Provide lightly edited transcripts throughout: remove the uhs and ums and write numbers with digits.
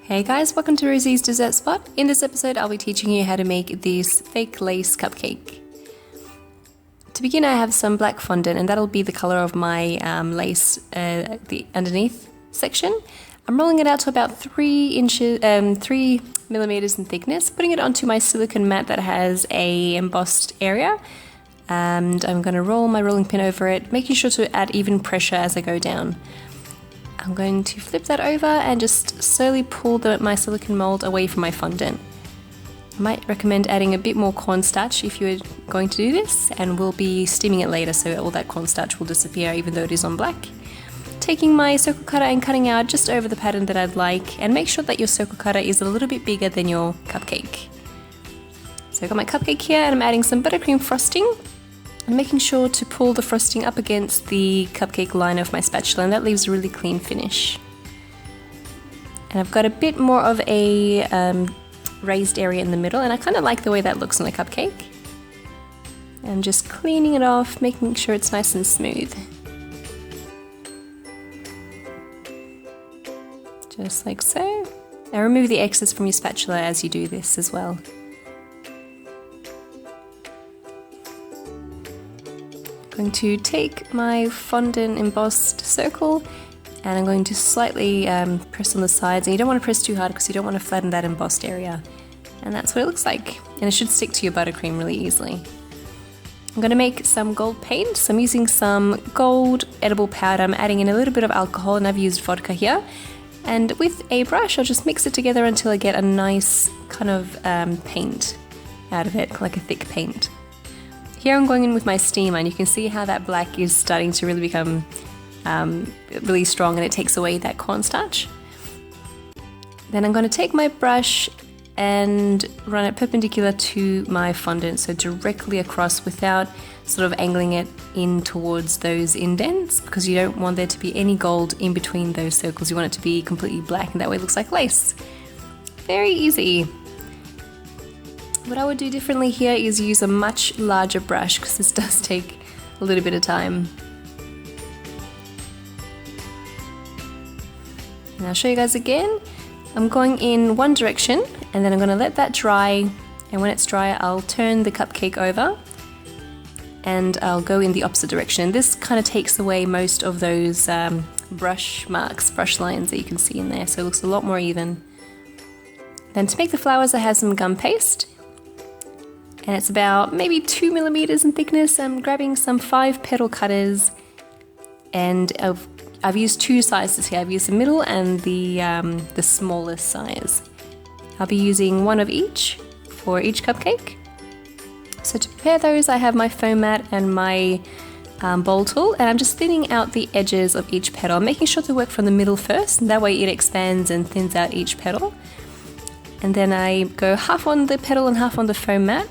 Hey guys, welcome to Rosie's Dessert Spot. In this episode, I'll be teaching you how to make this fake lace cupcake. To begin, I have some black fondant, and that'll be the color of my lace, the underneath section. I'm rolling it out to about 3 millimeters in thickness, putting it onto my silicone mat that has a embossed area, and I'm going to roll my rolling pin over it, making sure to add even pressure as I go down. I'm going to flip that over and just slowly pull my silicone mold away from my fondant. I might recommend adding a bit more cornstarch if you're going to do this, and we'll be steaming it later so all that cornstarch will disappear even though it is on black. Taking my circle cutter and cutting out just over the pattern that I'd like, and make sure that your circle cutter is a little bit bigger than your cupcake. So I've got my cupcake here and I'm adding some buttercream frosting. I'm making sure to pull the frosting up against the cupcake liner of my spatula, and that leaves a really clean finish. And I've got a bit more of a raised area in the middle, and I kind of like the way that looks on a cupcake. I'm just cleaning it off, making sure it's nice and smooth. Just like so. Now remove the excess from your spatula as you do this as well. I'm going to take my fondant embossed circle and I'm going to slightly press on the sides, and you don't want to press too hard because you don't want to flatten that embossed area. And that's what it looks like, and it should stick to your buttercream really easily. I'm going to make some gold paint, so I'm using some gold edible powder. I'm adding in a little bit of alcohol, and I've used vodka here. And with a brush I'll just mix it together until I get a nice kind of paint out of it, like a thick paint. Here I'm going in with my steamer, and you can see how that black is starting to really become really strong, and it takes away that cornstarch. Then I'm going to take my brush and run it perpendicular to my fondant, so directly across without sort of angling it in towards those indents, because you don't want there to be any gold in between those circles. You want it to be completely black, and that way it looks like lace. Very easy. What I would do differently here is use a much larger brush, because this does take a little bit of time. And I'll show you guys again. I'm going in one direction, and then I'm going to let that dry, and when it's dry I'll turn the cupcake over and I'll go in the opposite direction. This kind of takes away most of those brush marks, brush lines that you can see in there, so it looks a lot more even. Then to make the flowers I have some gum paste, and it's about maybe 2 millimeters in thickness. I'm grabbing some 5 petal cutters, and I've used 2 sizes here. I've used the middle and the smallest size. I'll be using one of each for each cupcake. So to prepare those, I have my foam mat and my bowl tool, and I'm just thinning out the edges of each petal. I'm making sure to work from the middle first, and that way it expands and thins out each petal. And then I go half on the petal and half on the foam mat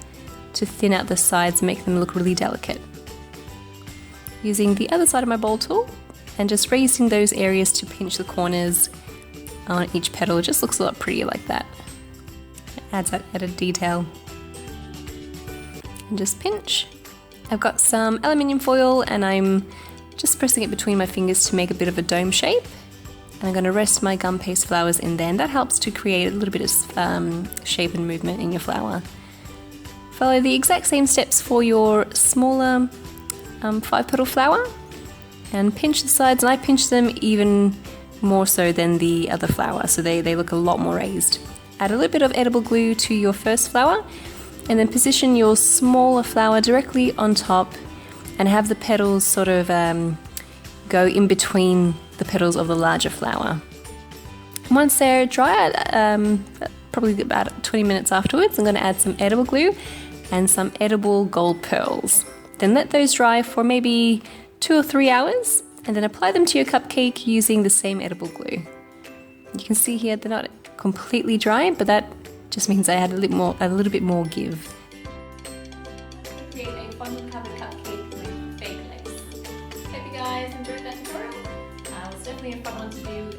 to thin out the sides and make them look really delicate. Using the other side of my bowl tool and just raising those areas to pinch the corners on each petal, it just looks a lot prettier like that. It adds that added detail. And just pinch. I've got some aluminium foil, and I'm just pressing it between my fingers to make a bit of a dome shape. And I'm going to rest my gum paste flowers in there, and that helps to create a little bit of shape and movement in your flower. Follow the exact same steps for your smaller 5-petal flower, and pinch the sides, and I pinch them even more so than the other flower, so they look a lot more raised. Add a little bit of edible glue to your first flower, and then position your smaller flower directly on top, and have the petals sort of go in between the petals of the larger flower. Once they're dry, probably about 20 minutes afterwards, I'm going to add some edible glue and some edible gold pearls. Then let those dry for maybe 2 or 3 hours, and then apply them to your cupcake using the same edible glue. You can see here they're not completely dry, but that just means I had a little bit more give. Create a fondant covered cupcake with fake lace. Hope you guys enjoyed that tutorial. It was definitely a fun one to do.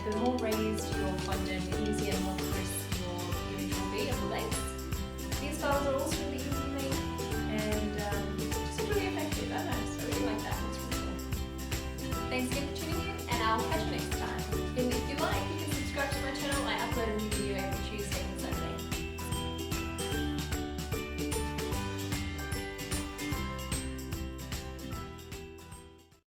The more raised your fondant, the easier and more crisp your image will be of the lace. These flowers are also really easy to make, and just really effective. I don't know, so I really like that. It's really cool. Thanks again for tuning in, and I'll catch you next time. And if you like, you can subscribe to my channel. I upload and